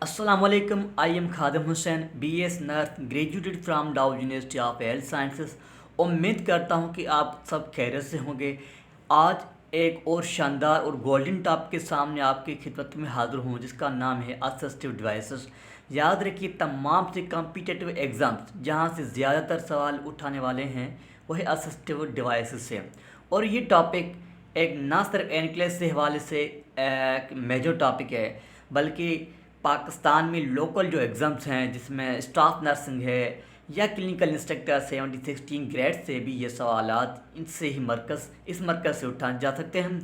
Assalamualaikum. I am Khadim Hussain, BS nurse, graduated from डाउ university of health sciences. उम्मीद करता हूँ कि आप सब खैरियत से होंगे। आज एक और शानदार और गोल्डन टॉपिक के सामने आपकी खिदमत में हाजिर हूँ, जिसका नाम है असिस्टिव डिवाइसेस। याद रखिए, तमाम से कॉम्पिटिटिव एग्ज़ाम्स जहाँ से ज़्यादातर सवाल उठाने वाले हैं वह असिस्टिव डिवाइसेस से। और ये टॉपिक एक ना सिर्फ एनक्लेस से हवाले से एक मेजर टॉपिक है, बल्कि पाकिस्तान में लोकल जो एग्ज़ाम्स हैं जिसमें स्टाफ नर्सिंग है या क्लिनिकल इंस्ट्रक्टर 16 ग्रेड से भी ये सवालात इनसे ही इस मरकज़ से उठाए जा सकते हैं।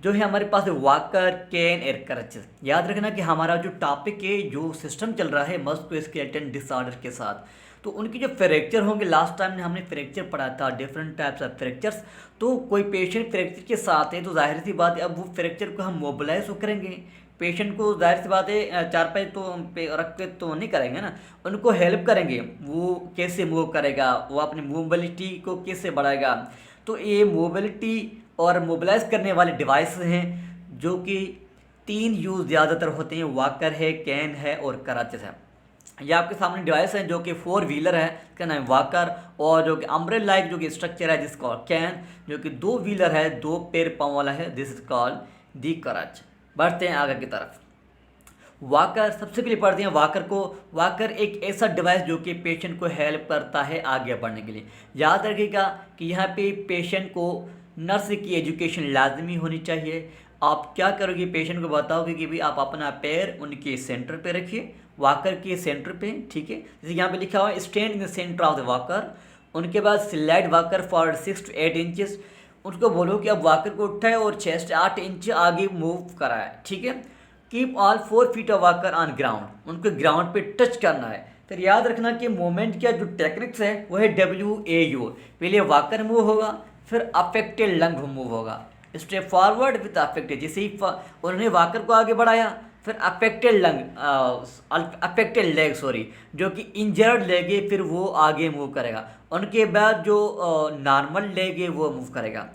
जो है हमारे पास वाकर, केन, एरकरच। याद रखना कि हमारा जो टॉपिक है, जो सिस्टम चल रहा है मस्कुलोस्केलेटल डिसऑर्डर के साथ, तो उनकी जो फ्रैक्चर होंगे, लास्ट टाइम हमने फ्रैक्चर पढ़ा था, डिफरेंट टाइप्स ऑफ फ्रैक्चर्स। तो कोई पेशेंट फ्रैक्चर के साथ है तो जाहिर सी बात है अब वो फ्रैक्चर को हम मोबिलाइज करेंगे। पेशेंट को जाहिर सी बात है चारपाई तो पे रख के तो नहीं करेंगे ना, उनको हेल्प करेंगे। वो कैसे मूव करेगा, वो अपनी मोबिलिटी को कैसे बढ़ाएगा। तो ये मोबिलिटी और मोबिलाइज करने वाले डिवाइस हैं जो कि तीन यूज़ ज़्यादातर होते हैं, वाकर है, कैन है और कराचस है। ये आपके सामने डिवाइस है जो कि 4 व्हीलर है, इसका नाम है वाकर। और जो कि अम्ब्रेला लाइक जो कि स्ट्रक्चर है जिसका कैन, जो कि 2 व्हीलर है, 2 पैर पाँव वाला है, दिस इज कॉल्ड दी कराच। बढ़ते हैं आगे की तरफ। वाकर सबसे पहले पढ़ते हैं वाकर को। वाकर एक ऐसा डिवाइस जो कि पेशेंट को हेल्प करता है आगे बढ़ने के लिए। याद रखिएगा कि यहाँ पे पेशेंट को नर्स की एजुकेशन लाजमी होनी चाहिए। आप क्या करोगे, पेशेंट को बताओगे कि भाई आप अपना पैर उनके सेंटर पे रखिए, वाकर के सेंटर पे, ठीक है। जैसे यहाँ पे लिखा हुआ है stand in the centre of the walker. उनके बाद slide walker for 6 to 8 inches. उसको बोलो कि अब वाकर को उठाए और 6 से 8 इंच आगे मूव कराए, ठीक है। Keep all 4 feet of walker on ground, उनको ग्राउंड पे टच करना है। फिर याद रखना कि मूवमेंट का जो टेक्निक्स है वो है WAU। पहले वाकर मूव होगा, फिर अफेक्टेड लंग मूव होगा। स्टेप फॉरवर्ड विद अफेक्टेड, जैसे ही उन्होंने वाकर को आगे बढ़ाया, फिर अफेक्टेड लेग सॉरी, जो कि इंजर्ड लेग है, फिर वो आगे मूव करेगा। उनके बाद जो नॉर्मल लेग है वो मूव करेगा।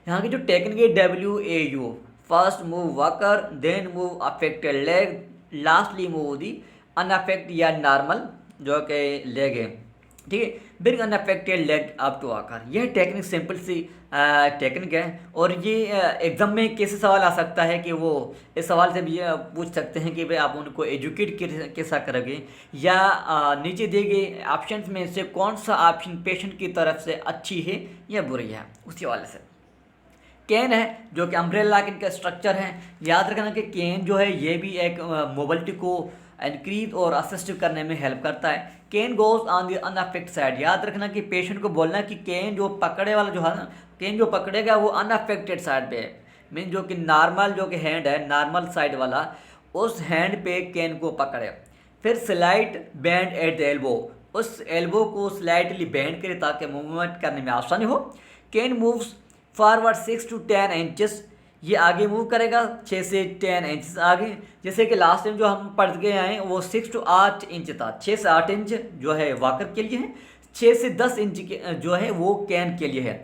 यहाँ की जो टेक्निक है WAU, first move walker, then move affected leg, lastly move the unaffected या नॉर्मल जो कि लेग है, ठीक है। Bring unaffected leg up to walker. यह टेक्निक सिंपल सी टेक्निक है। और ये एग्जाम में कैसे सवाल आ सकता है कि वो इस सवाल से भी पूछ सकते हैं कि भाई आप उनको एजुकेट कैसा करोगे, या नीचे दिए गए ऑप्शन में से कौन सा ऑप्शन पेशेंट की तरफ से अच्छी है या बुरी है, उसी हवाले से। कैन है जो कि अम्ब्रेला का स्ट्रक्चर है। याद रखना कि कैन जो है ये भी एक मोबिलिटी को इंक्रीज और असिस्ट करने में हेल्प करता है। Cane goes on the unaffected side. याद रखना कि पेशेंट को बोलना कि कैन जो पकड़े वाला जो है ना, कैन जो पकड़ेगा वो अनअफेक्टेड साइड पे है। मीन जो कि नॉर्मल जो कि हैंड है, नॉर्मल साइड वाला, उस हैंड पे कैन को पकड़े। फिर slide band at the elbow, उस एल्बो को स्लाइटली बैंड करे ताकि मूवमेंट करने में आसानी हो। Can moves forward 6 to 10 inches, ये आगे मूव करेगा 6 से 10 इंच आगे। जैसे कि लास्ट टाइम जो हम पढ़ के आए वो 6 to 8 इंच था। 6 से 8 इंच जो है वाकर के लिए है, 6 से 10 इंच जो है वो कैन के लिए है।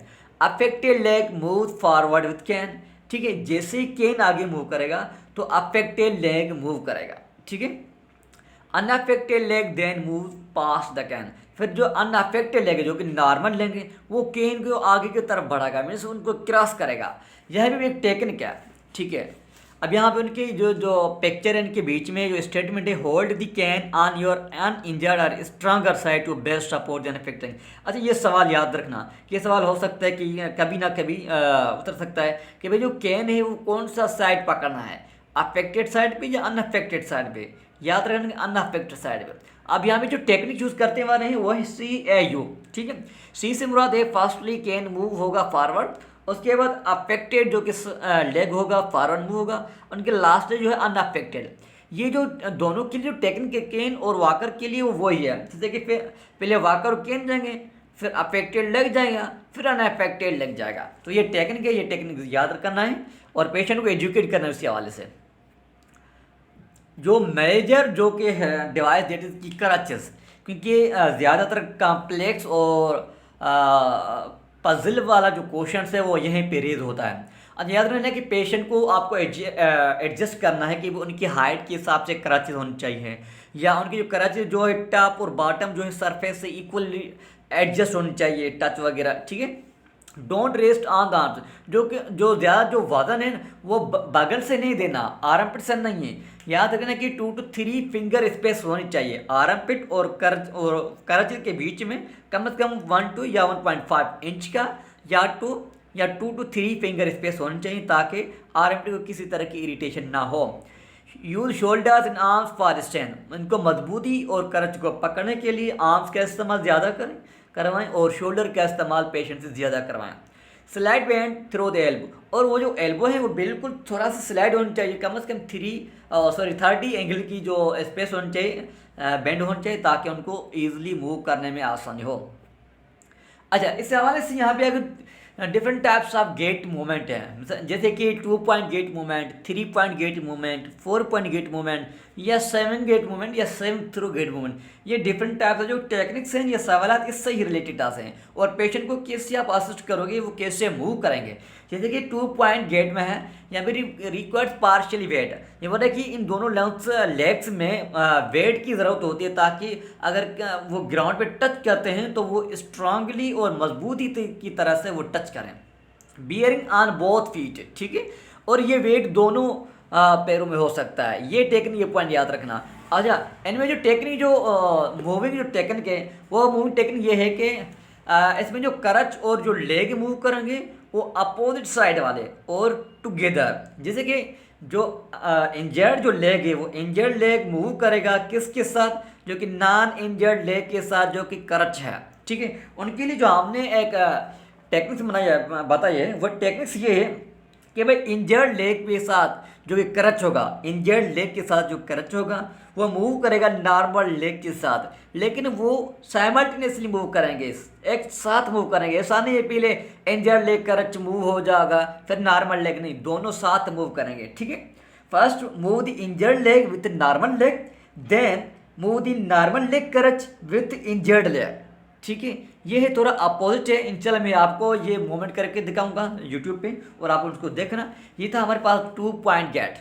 Affected leg move forward with can, ठीक है। जैसे ही कैन आगे मूव करेगा तो अफेक्टेड लेग मूव करेगा, ठीक है। Unaffected leg then move past the cane. फिर जो अनअफेक्टेड लेग है जो कि नॉर्मल लेग है वो कैन को आगे की तरफ बढ़ाएगा, मीन्स उनको क्रॉस करेगा। यह भी एक टेक्निक है, ठीक है। अब यहाँ पे उनकी जो पिक्चर है, इनके बीच में जो स्टेटमेंट है, hold the cane on your uninjured or stronger side to best support then affecting. अच्छा, ये सवाल याद रखना, ये सवाल हो सकता है कि कभी ना कभी उतर सकता है कि भाई जो कैन है वो कौन सा साइड पकड़ना है, अफेक्टेड साइड पे या अनअफेक्टेड साइड पे। याद रखना अनअफेक्टेड साइड पे। अब यहाँ पे जो टेक्निक यूज करते वाले हैं वो है CAU, ठीक है। सी से मुराद है फर्स्टली कैन मूव होगा फॉरवर्ड, उसके बाद अफेक्टेड जो कि लेग होगा फॉरवर्ड मूव होगा, उनके लास्ट जो है अनअफेक्टेड। ये जो दोनों के लिए जो टेक्निक है कैन और वाकर के लिए वो वही है। जैसे कि पहले वाकर और कैन जाएंगे, फिर अफेक्टेड लग जाएगा, फिर अनअफेक्टेड लग जाएगा। तो ये टेक्निक है, ये टेक्निक याद करना है और पेशेंट को एजुकेट करना है उसी हवाले से। जो मेजर जो कि है डिवाइस दैट इज की कराचस, क्योंकि ज़्यादातर कॉम्प्लेक्स और पजल वाला जो क्वेश्चन है वो यहीं पे रेज होता है। अब याद रखना कि पेशेंट को आपको एडजस्ट करना है कि वो उनकी हाइट के हिसाब से क्रचेज होनी चाहिए, या उनकी जो क्रचेज जो है टॉप और बॉटम जो है सरफेस से इक्वली एडजस्ट होनी चाहिए, टच वगैरह, ठीक है। Don't rest on the arms, जो कि जो ज़्यादा जो वजन है वो बगल से नहीं देना, आर्मपिट से नहीं है। याद रखना कि 2 to 3 फिंगर स्पेस होनी चाहिए आर्मपिट और करच के बीच में, कम से कम 1 to या 1.5 इंच का या 2 to 3 फिंगर स्पेस होनी चाहिए, ताकि आर्मपिट को किसी तरह की इरिटेशन ना हो। Use shoulders and arms for strength, इनको मजबूती और करच को पकड़ने के लिए आर्म्स का इस्तेमाल ज़्यादा करवाएं और शोल्डर का इस्तेमाल पेशेंट से ज़्यादा करवाएं। Slight bend through the elbow, और वो जो एल्बो है वो बिल्कुल थोड़ा सा स्लाइड होनी चाहिए, कम से कम 30 एंगल की जो स्पेस होनी चाहिए, बेंड होनी चाहिए, ताकि उनको ईजिली मूव करने में आसानी हो। अच्छा, इस हवाले से यहाँ पे अगर different types of gait movement है, जैसे कि 2 point gait movement, 3 point gait movement, 4 point gait movement, या 7 गेट मूवमेंट, या 7 थ्रू गेट मूवमेंट। ये डिफरेंट टाइप्स जो टेक्निक्स हैं, ये सवाल इससे ही रिलेटेड हैं, और पेशेंट को कैसे आप असिस्ट करोगे, वो कैसे मूव करेंगे। जैसे कि 2 पॉइंट गेट में है, या फिर रिक्वायर्ड पार्शियली वेट, ये बोला कि इन दोनों लेग्स में वेट की ज़रूरत होती है, ताकि अगर वो ग्राउंड पे टच करते हैं तो वो स्ट्रांगली और मजबूती की तरह से वो टच करें। बियरिंग ऑन बोथ फीट, ठीक है, और ये वेट दोनों पैरों में हो सकता है। ये टेक्निक, ये पॉइंट याद रखना। अच्छा, इनमें जो टेक्निक जो मूविंग जो टेक्निक है, वो मूविंग टेक्निक ये है कि इसमें जो करच और जो लेग मूव करेंगे वो अपोजिट साइड वाले और टुगेदर। जैसे कि जो इंजर्ड जो लेग है, वो इंजर्ड लेग मूव करेगा किसके साथ, जो कि नॉन इंजर्ड लेग के साथ, जो कि करच है, ठीक है। उनके लिए जो हमने एक टेक्निक्स बताई है, वो टेक्निक्स ये है कि भाई इंजर्ड लेग के साथ जो कि करच होगा, इंजर्ड लेग के साथ जो करच होगा वो मूव करेगा नॉर्मल लेग के साथ, लेकिन वो साइमल्टेनियसली मूव करेंगे, एक साथ मूव करेंगे। ऐसा नहीं है पहले इंजर्ड लेग करच मूव हो जाएगा फिर नॉर्मल लेग, नहीं, दोनों साथ मूव करेंगे, ठीक है। First move the injured leg with normal leg, then move the normal leg crutch with injured leg, ठीक है। ये है थोड़ा अपोजिट है। इंशाल्लाह मैं आपको ये मूवमेंट करके दिखाऊंगा यूट्यूब पे, और आप उसको देखना। ये था हमारे पास 2 पॉइंट गेट।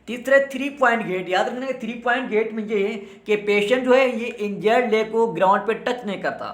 तीसरे 3 पॉइंट गेट, याद रखना कि 3 पॉइंट गेट में ये है कि पेशेंट जो है ये इंजर्ड लेग को ग्राउंड पे टच नहीं करता।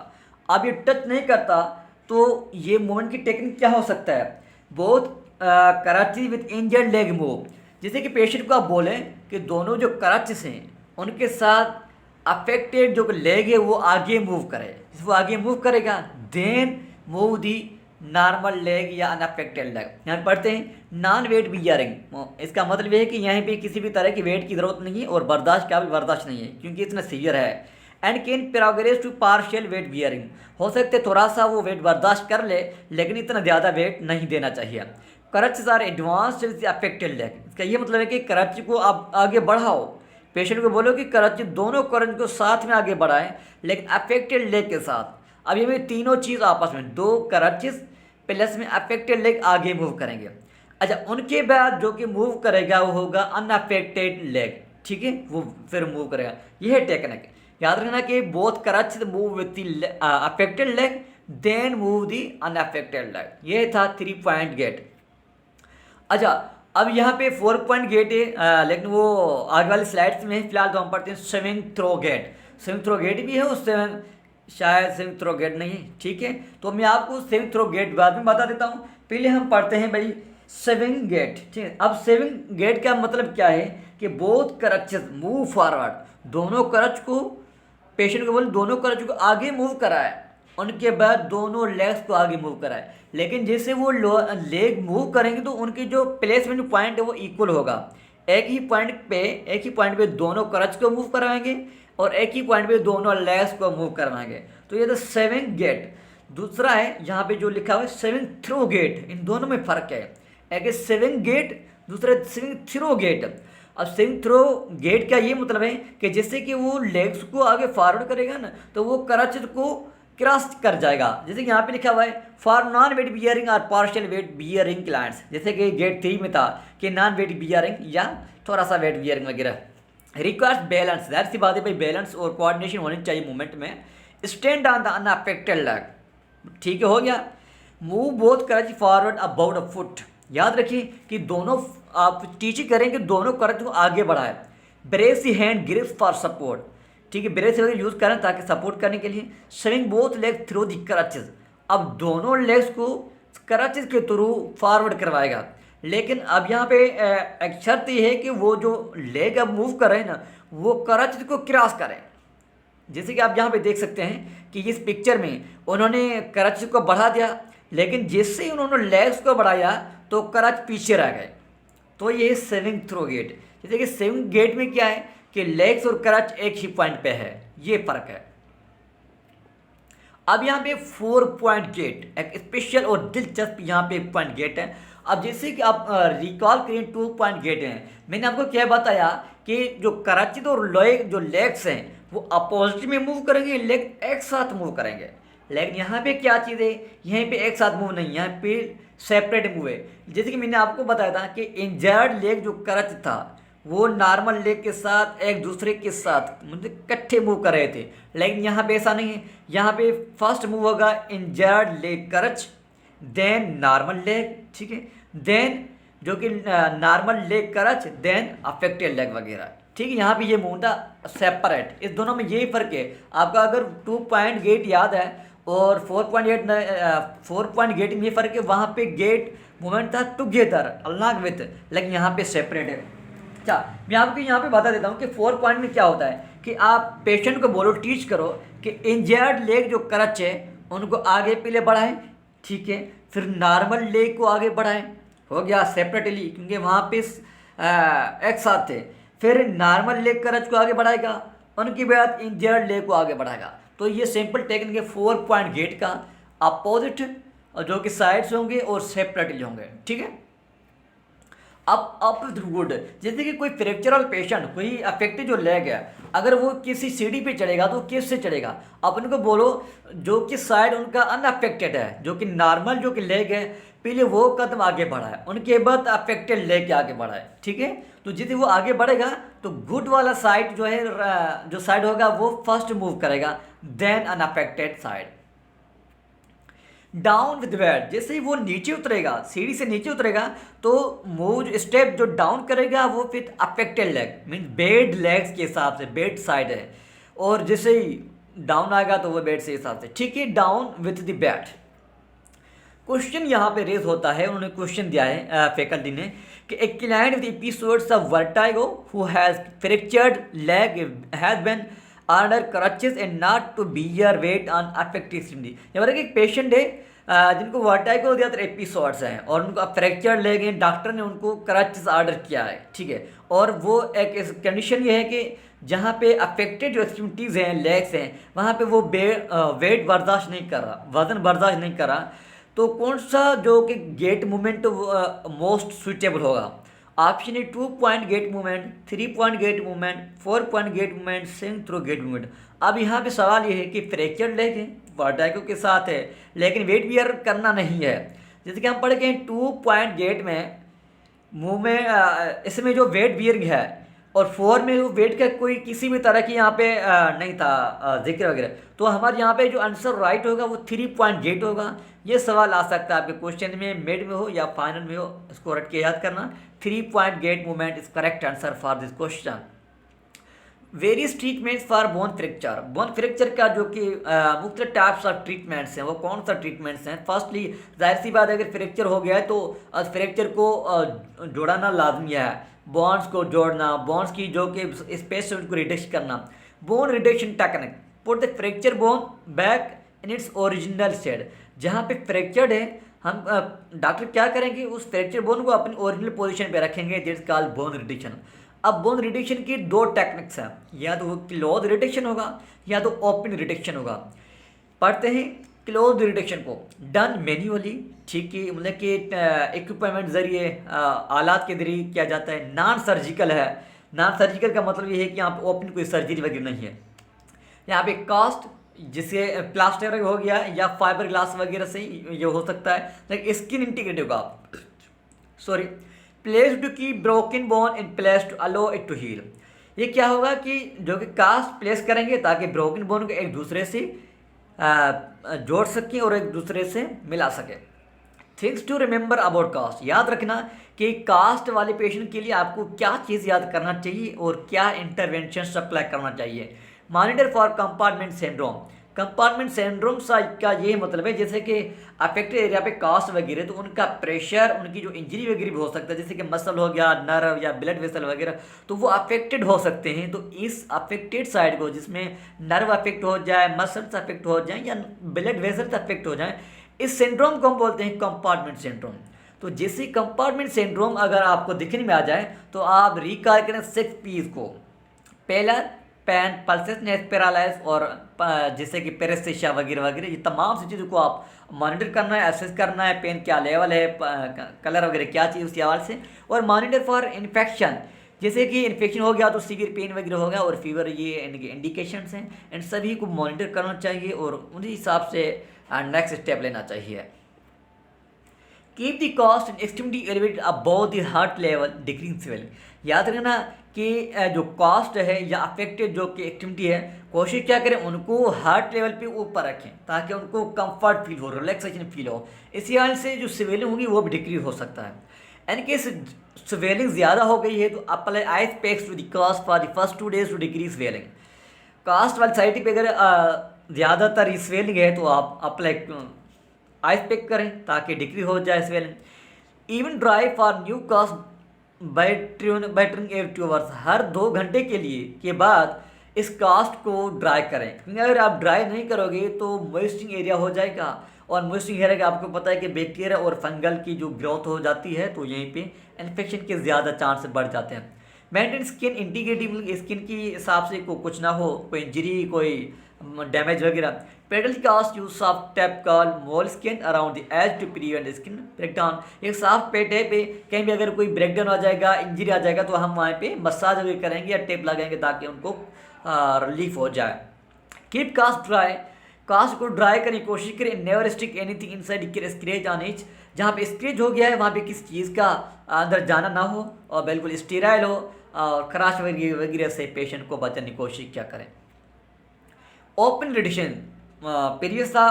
अब ये टच नहीं करता तो ये मूवमेंट की टेक्निक क्या हो सकता है, बहुत Karachi with injured leg move. जैसे कि पेशेंट को आप बोलें कि दोनों जो कराचीज हैं उनके साथ अफेक्टेड जो लेग है वो आगे मूव करे, वो आगे मूव करेगा, then move the normal leg या अनअफेक्टेड लेग। यहाँ पढ़ते हैं नॉन वेट बियरिंग, इसका मतलब ये है कि यहाँ पे किसी भी तरह की वेट की ज़रूरत नहीं है और बर्दाश्त का भी बर्दाश्त नहीं है, क्योंकि इतना सीवियर है। And can progress to partial weight bearing, हो सकते थोड़ा सा वो वेट बर्दाश्त कर ले, लेकिन इतना ज़्यादा वेट नहीं देना चाहिए। Crutch are advanced with affected leg, इसका ये मतलब है कि करच को आप आगे बढ़ाओ, पेशेंट को बोलो कि करच दोनों करच को साथ में आगे बढ़ाएं, लेकिन अफेक्टेड लेग के साथ। अब ये में तीनों चीज़ आपस में, 2 करचेस प्लस में अफेक्टेड लेग आगे मूव करेंगे। अच्छा, उनके बाद जो कि मूव करेगा वो होगा अनअफेक्टेड लेग, ठीक है, वो फिर मूव करेगा। यह है टेक्निक, याद रखना कि both crutch move with the affected leg, then move the unaffected leg. ये था 3 पॉइंट गेट। अच्छा, अब यहाँ पे 4 पॉइंट गेट है, लेकिन वो आगे वाली स्लाइड्स में फिलहाल तो हम पढ़ते हैं 7 थ्रो गेट। 7 थ्रो गेट भी है, उससे शायद 7 थ्रो गेट नहीं है, ठीक है। तो मैं आपको 7 थ्रो गेट बाद में बता देता हूँ, पहले हम पढ़ते हैं भाई 7 गेट, ठीक है। अब 7 गेट का मतलब क्या है कि बोथ करचेस मूव फॉरवर्ड, दोनों करच को पेशेंट को बोले दोनों करच को आगे मूव कराए, उनके बाद दोनों लेग्स को आगे मूव कराए। लेकिन जैसे वो लेग मूव करेंगे तो उनकी जो प्लेसमेंट पॉइंट है वो इक्वल होगा, एक ही पॉइंट पे दोनों करच को मूव करवाएंगे और एक ही पॉइंट पे दोनों लेग्स को मूव करवाएंगे। तो ये तो 7 गेट। दूसरा है यहाँ पे जो लिखा हुआ है 7 थ्रो गेट, इन दोनों में फ़र्क है, एक है 7 गेट, दूसरा 7 थ्रो गेट। अब 7 थ्रो गेट का ये मतलब है कि जैसे कि वो लेग्स को आगे फॉरवर्ड करेगा ना, तो वो करच को क्रॉस कर जाएगा। जैसे कि यहाँ पे लिखा हुआ है फॉर नॉन वेट बियरिंग और पार्शियल वेट बियरिंग क्लाइंट्स, जैसे कि गेट 3 में था कि नॉन वेट बियरिंग या थोड़ा सा वेट बियरिंग वगैरह। रिक्वायर्स बैलेंस, दैट सी बात है भाई, बैलेंस और कोऑर्डिनेशन होनी चाहिए मूवमेंट में। Stand on the unaffected leg, ठीक है, हो गया। Move both crutch forward about a foot. याद रखिए कि दोनों आप टीचिंग करें कि दोनों क्रच को आगे बढ़ाए। Brace the hand grips for support, ठीक है, ब्रेस वगैरह यूज़ करें ताकि सपोर्ट करने के लिए। Swing both leg through the crutches, अब दोनों लेग्स को क्रचेज के थ्रू फॉरवर्ड करवाएगा। लेकिन अब यहाँ पे एक शर्त ये है कि वो जो लेग अब मूव कर रहे हैं ना, वो क्रचेज को क्रॉस करें। जैसे कि आप यहाँ पे देख सकते हैं कि इस पिक्चर में उन्होंने क्रच को बढ़ा दिया, लेकिन जैसे ही उन्होंने लेग्स को बढ़ाया तो क्रच पीछे रह गए। तो ये स्विंग थ्रो गेट। जैसे कि स्विंग गेट में क्या है कि लेग्स और क्रच एक ही पॉइंट पे है, ये फर्क है। अब यहाँ पे 4 पॉइंट गेट, एक स्पेशल और दिलचस्प यहाँ पे पॉइंट गेट है। अब जैसे कि आप रिकॉल करें 2 पॉइंट गेट हैं, मैंने आपको क्या बताया कि जो क्रच और जो लेग्स हैं वो अपोजिट में मूव करेंगे, लेग एक साथ मूव करेंगे। लेकिन यहाँ पे क्या चीज़ है, यहाँ पे एक साथ मूव नहीं, यहाँ पे सेपरेट मूव है। जैसे कि मैंने आपको बताया था कि इंजर्ड लेग जो क्रच था वो नॉर्मल लेग के साथ एक दूसरे के साथ मतलब इकट्ठे मूव कर रहे थे, लेकिन यहाँ पे ऐसा नहीं है। यहाँ पे फर्स्ट मूव होगा injured leg crutch, then normal leg, ठीक है, देन जो कि normal leg crutch, then affected leg वगैरह, ठीक है। यहाँ पे ये मूव था सेपरेट, इस दोनों में यही फ़र्क है। आपका अगर 2 पॉइंट गेट याद है और 4 पॉइंट गेट में ये फ़र्क है, वहाँ पे गेट मूवमेंट था टुगेदर अलॉन्ग विथ, लेकिन यहाँ पे सेपरेट है। अच्छा, मैं आपको यहाँ पे बता देता हूँ कि 4 पॉइंट में क्या होता है कि आप पेशेंट को बोलो, टीच करो कि इंजर्ड लेग जो क्रच है उनको आगे पीछे बढ़ाएं, ठीक है, फिर नॉर्मल लेग को आगे बढ़ाएं, हो गया सेपरेटली क्योंकि वहाँ पे एक साथ थे। फिर नॉर्मल लेग क्रच को आगे बढ़ाएगा, उनके बाद इंजर्ड लेग को आगे बढ़ाएगा। तो ये सिंपल टेक्निक है 4 पॉइंट गेट का, अपोजिट जो कि साइड्स होंगे और सेपरेटली होंगे, ठीक है। अब गुड, जैसे कि कोई फ्रैक्चरल पेशेंट, कोई अफेक्टेड जो लेग है, अगर वो किसी सीढ़ी पे चढ़ेगा तो किस से चढ़ेगा, अपन को बोलो जो कि साइड उनका अनअफेक्टेड है, जो कि नॉर्मल जो कि लेग है, पहले वो कदम आगे बढ़ाए, उनके बाद अफेक्टेड लेग के आगे बढ़ाए, ठीक है। तो जैसे वो आगे बढ़ेगा तो गुड वाला साइड जो है, जो साइड होगा वो फर्स्ट मूव करेगा, then unaffected side. Down with weight, जैसे ही वो नीचे उतरेगा, सीढ़ी से नीचे उतरेगा तो मूव स्टेप जो डाउन करेगा वो फिर affected leg mean bed legs के हिसाब से, बेड साइड है, और जैसे ही डाउन आएगा तो वो बेड से हिसाब से, ठीक है। Down with the bed. Question यहाँ पे रेज होता है, उन्होंने क्वेश्चन दिया है फैकल्टी ने कि a client with episodes of vertigo who has fractured leg has been under crutches and not to bear weight on affected extremity. यहाँ एक पेशेंट है जिनको वर्टाइगो ज़्यादातर एपिसोड्स हैं और उनको फ्रैक्चर लेग है, डॉक्टर ने उनको क्रचेस ऑर्डर किया है, ठीक है। और वो एक कंडीशन ये है कि जहाँ पे अफेक्टेड जो एक्सट्रीमिटीज़ हैं, लेग्स हैं, वहाँ पे वो वेट बर्दाश्त नहीं कर रहा, वजन बर्दाश्त नहीं कर रहा। तो कौन सा जो कि गेट मूवमेंट मोस्ट सुइटेबल होगा? ऑप्शन है 2 point gait movement, 3 point gait movement, 4 point gait movement, swing through gait movement. अब यहाँ पे सवाल ये है कि फ्रैक्चर लेग है, वर्टाइगो के साथ है, लेकिन वेट बियर करना नहीं है। जैसे कि हम पढ़ के 2 पॉइंट गेट में मूवमेंट, इसमें जो वेट बियर है, और 4 में वो वेट का कोई किसी भी तरह की यहाँ पे नहीं था जिक्र वगैरह। तो हमारे यहाँ पे जो आंसर राइट होगा वो 3 पॉइंट गेट होगा। ये सवाल आ सकता है आपके क्वेश्चन में, मिड में हो या फाइनल में हो, इसको रट के याद करना। 3 point gait movement is correct answer for this question. Various treatments for bone fracture, bone fracture का जो कि मुख्तलिफ टाइप्स ऑफ ट्रीटमेंट्स हैं, वो कौन सा ट्रीटमेंट्स हैं? फर्स्टली जाहिर सी बात है अगर फ्रैक्चर हो गया है तो फ्रैक्चर को जोड़ना लाजमी है, बोन्स को जोड़ना, बोन्स की जो कि स्पेस है उनको रिडक्श करना, bone reduction technique, put the fracture bone back in its original state. जहाँ पे फ्रैक्चर्ड है हम डॉक्टर क्या करेंगे, उस फ्रैक्चर बोन को अपनी ओरिजिनल पोजीशन पे रखेंगे, दैट्स कॉल्ड बोन रिडक्शन। अब बोन रिडक्शन की 2 टेक्निक्स हैं, या तो वो क्लोज रिडक्शन होगा या तो ओपन रिडक्शन होगा। पढ़ते हैं क्लोज रिडक्शन को, डन मैन्युअली, ठीक है, मतलब कि इक्विपमेंट जरिए, आलात के जरिए किया जाता है, नॉन सर्जिकल है। नॉन सर्जिकल का मतलब ये है कि यहाँ पे ओपन कोई सर्जरी वगैरह नहीं है। यहाँ पे कास्ट जिसे प्लास्टर हो गया या फाइबर ग्लास वगैरह से ये हो सकता है, लेकिन स्किन इंटीग्रेट होगा, sorry, place to keep broken bone in place to allow it to heal. ये क्या होगा कि जो कि कास्ट प्लेस करेंगे ताकि ब्रोकन बोन को एक दूसरे से जोड़ सकें और एक दूसरे से मिला सके। Things to remember about cast, याद रखना कि कास्ट वाले पेशेंट के लिए आपको क्या चीज़ याद करना चाहिए और क्या इंटरवेंशन अप्लाई करना चाहिए। Monitor for compartment syndrome, compartment syndrome का ये मतलब है जैसे कि अफेक्टेड एरिया पे कास्ट वगैरह, तो उनका प्रेशर, उनकी जो इंजरी वगैरह भी हो सकता है, जैसे कि मसल हो गया, नर्व या ब्लड वेसल वगैरह, तो वो अफेक्टेड हो सकते हैं। तो इस अफेक्टेड साइड को, जिसमें नर्व अफेक्ट हो जाए, मसल्स अफेक्ट हो जाए या ब्लड वेसल्स अफेक्ट हो जाए, इस सिंड्रोम को हम बोलते हैं कंपार्टमेंट सिंड्रोम। तो जैसे कंपार्टमेंट सिंड्रोम अगर आपको दिखने में आ जाए तो आप रिकॉल करें 6 पीस को। पहला पैन पल्सेसनेस पैरालाइज और जैसे कि पेरेस्थेशिया वगैरह वगैरह, ये तमाम सी चीज़ों को आप मॉनिटर करना है, एसेस करना है, पेन क्या लेवल है, कलर वगैरह क्या चाहिए उसके हवाले से। और मॉनिटर फॉर इन्फेक्शन, जैसे कि इन्फेक्शन हो गया तो सीवियर पेन वगैरह हो गया और फीवर, ये इनके इंडिकेशंस हैं, इन सभी को मॉनिटर करना चाहिए और उसी हिसाब से नेक्स्ट स्टेप लेना चाहिए। Keep the cost and extremity elevated above the heart level decrease swelling, याद रखना कि जो कॉस्ट है या अफेक्टेड जो कि एक्सट्रीमिटी है, कोशिश क्या करें उनको हार्ट लेवल पे ऊपर रखें ताकि उनको कंफर्ट फील हो, रिलैक्सेशन फील हो। इसी हाल से जो स्वेलिंग होगी वो भी डिक्रीज हो सकता है। इन केस स्वेलिंग ज़्यादा हो गई है तो apply ice packs to the cast for the first 2 days to decrease swelling. Cast वाली साइड पे अगर ज़्यादातर स्वेलिंग है तो आप अप्लाई आइस पैक करें ताकि डिक्रीज हो जाए swelling. Even dry for new cast by trying air 2 hours, हर 2 घंटे के लिए के बाद इस कास्ट को ड्राई करें, क्योंकि अगर आप ड्राई नहीं करोगे तो मॉइस्चरिंग एरिया हो जाएगा और मॉइस्चरिंग एरिया का आपको पता है कि बैक्टीरिया और फंगल की जो ग्रोथ हो जाती है तो यहीं पे इन्फेक्शन के ज़्यादा चांस बढ़ जाते हैं। मेंटेन स्किन इंटीग्रिटी, स्किन की हिसाब से कुछ ना हो, कोई इंजरी, कोई डैमेज वगैरह। Petal cast use soft tape call moleskin around the edge to prevent skin breakdown. एक सॉफ्ट पेट है पे कहीं भी अगर कोई ब्रेकडाउन आ जाएगा, इंजरी आ जाएगा तो हम वहाँ पे मसाज वगैरह करेंगे या टेप लगाएंगे ताकि उनको रिलीफ हो जाए। कीप कास्ट ड्राई, कास्ट को ड्राई करने की कोशिश करें। Never stick anything inside scratch on etch, जहाँ पे स्क्रेच हो गया है वहाँ पे किसी चीज़ का अंदर जाना ना हो और बिल्कुल स्टेराइल हो और खराश वगैरह से पेशेंट को बचाने की कोशिश क्या करें। ओपन रिडक्शन प्रीवियस था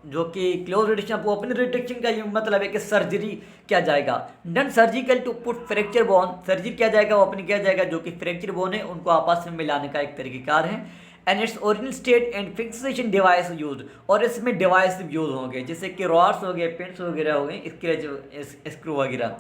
जो कि क्लोज रिडक्शन। ओपन रिडक्शन का ये मतलब है कि सर्जरी किया जाएगा, done surgical to put fracture bone, surgery किया जाएगा, ओपन किया जाएगा, जो कि फ्रैक्चर बोन है उनको आपस में मिलाने का एक तरीक़ेकार है। And its original state and fixation device use, और इसमें डिवाइस यूज होंगे जैसे कि रॉड्स हो गए, पेंट्स वगैरह हो गए, स्क्रेच स्क्रू वगैरह।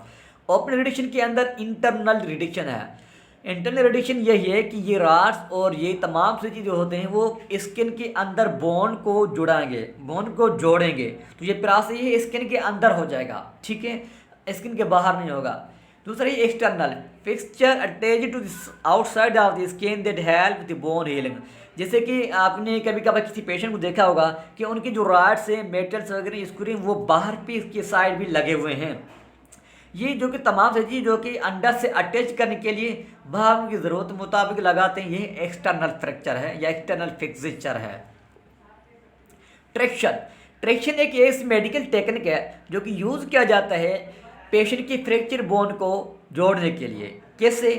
ओपन रिडक्शन के अंदर इंटरनल रिडक्शन है। इंटरनल रिडक्शन यही है कि ये रॉड्स और ये तमाम सी चीज़ें होते हैं वो स्किन के अंदर बोन को जुड़ाएंगे, बोन को जोड़ेंगे, तो ये प्रोसेस ये स्किन के अंदर हो जाएगा, ठीक है, स्किन के बाहर नहीं होगा। दूसरा ये external fixture attach to outside of the skin that help the bone healing. जैसे कि आपने कभी कभी किसी पेशेंट को देखा होगा कि उनकी जो रॉड्स हैं, मेटल्स वगैरह स्क्रू वो बाहर पे इसके साइड भी लगे हुए हैं। ये जो कि तमाम से चीज़ जो कि अंडर से अटैच करने के लिए बाहर उनकी ज़रूरत मुताबिक लगाते हैं, ये एक्सटर्नल फ्रैक्चर है या एक्सटर्नल फिक्सचर है। ट्रैक्शन, ट्रैक्शन एक ऐसी मेडिकल टेक्निक है जो कि यूज़ किया जाता है पेशेंट की फ्रैक्चर बोन को जोड़ने के लिए। कैसे?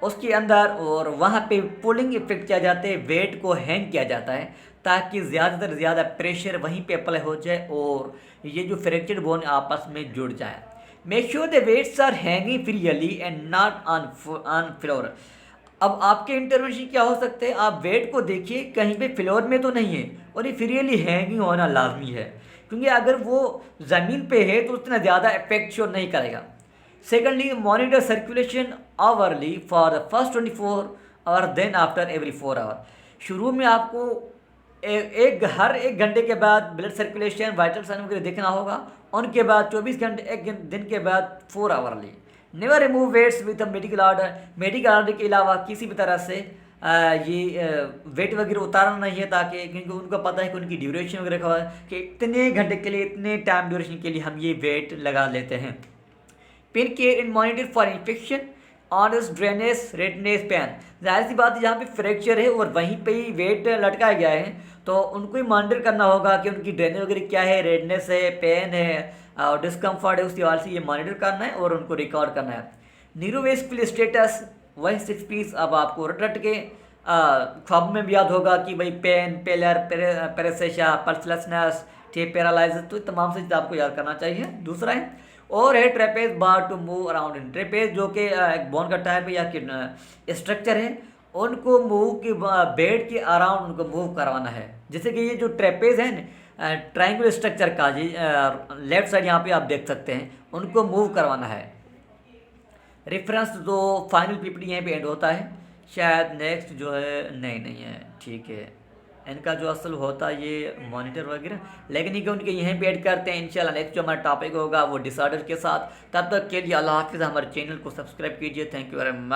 उसके अंदर और वहाँ पे पुलिंग इफेक्ट किया जाता है, वेट को हैंग किया जाता है ताकि ज़्यादातर ज़्यादा प्रेशर वहीं पे अप्लाई हो जाए और ये जो फ्रैक्चर बोन आपस में जुड़ जाए। Make sure the weights are hanging freely and not on floor. अब आपके इंटरवेंशन क्या हो सकते हैं, आप वेट को देखिए कहीं पे फ्लोर में तो नहीं है और ये फ्रीली हैंगिंग होना लाजमी है, क्योंकि अगर वो ज़मीन पे है तो उतना ज़्यादा इफेक्ट शो नहीं करेगा। Secondly, monitor circulation hourly for the first 24 hour, then after every 4 hour. शुरू में आपको हर 1 घंटे के बाद ब्लड सर्कुलेशन, वाइटल साइन वगैरह देखना होगा, उनके बाद 24 घंटे 1 दिन के बाद 4 hourly. Never remove weights with a medical order, medical order के अलावा किसी भी तरह से ये वेट वगैरह उतारना नहीं है, ताकि क्योंकि उनको पता है कि उनकी ड्यूरेशन वगैरह का कि इतने घंटे के लिए, इतने टाइम ड्यूरेशन के लिए हम ये वेट लगा लेते हैं। Pain care and monitor for infection, ऑनस ड्रेनेस, रेडनेस, पेन। जाहिर सी बात है जहाँ पे फ्रैक्चर है और वहीं पे ही वेट लटकाया गया है तो उनको ही मॉनिटर करना होगा कि उनकी ड्रेनेज वगैरह क्या है, रेडनेस है, पेन है और डिस्कम्फर्ट है, उसकी वजह से ये मॉनिटर करना है और उनको रिकॉर्ड करना है। न्यूरोवेस्कुलर स्टेटस, वही 6 पीस अब आपको रट के ख्वाब में भी याद होगा कि भाई पेन, पेलर, पेरेसेशा, पल्सलेसनेस, ठीक है, पैरालाइज, तो तमाम से चीज़ आपको याद करना चाहिए। दूसरा है और है ट्रेपेज बार टू मूव अराउंड इन, ट्रेपेज जो कि एक बोन का टाइप है या स्ट्रक्चर है, उनको मूव के बेड के अराउंड उनको मूव करवाना है। जैसे कि ये जो ट्रेपेज है ना ट्राइंगुलर स्ट्रक्चर का जी लेफ्ट साइड यहाँ पे आप देख सकते हैं, उनको मूव करवाना है। रेफरेंस जो फाइनल पीपीटी यहीं पे एंड होता है, शायद नेक्स्ट जो है नहीं है, ठीक है। इनका जो असल होता है ये मॉनिटर वगैरह, लेकिन ये उनके यहीं पे ऐड करते हैं। इंशाल्लाह नेक्स्ट जो हमारा टॉपिक होगा वो डिसऑर्डर के साथ। तब तक के लिए अल्लाह हाफिज़। हमारे चैनल को सब्सक्राइब कीजिए। Thank you very much.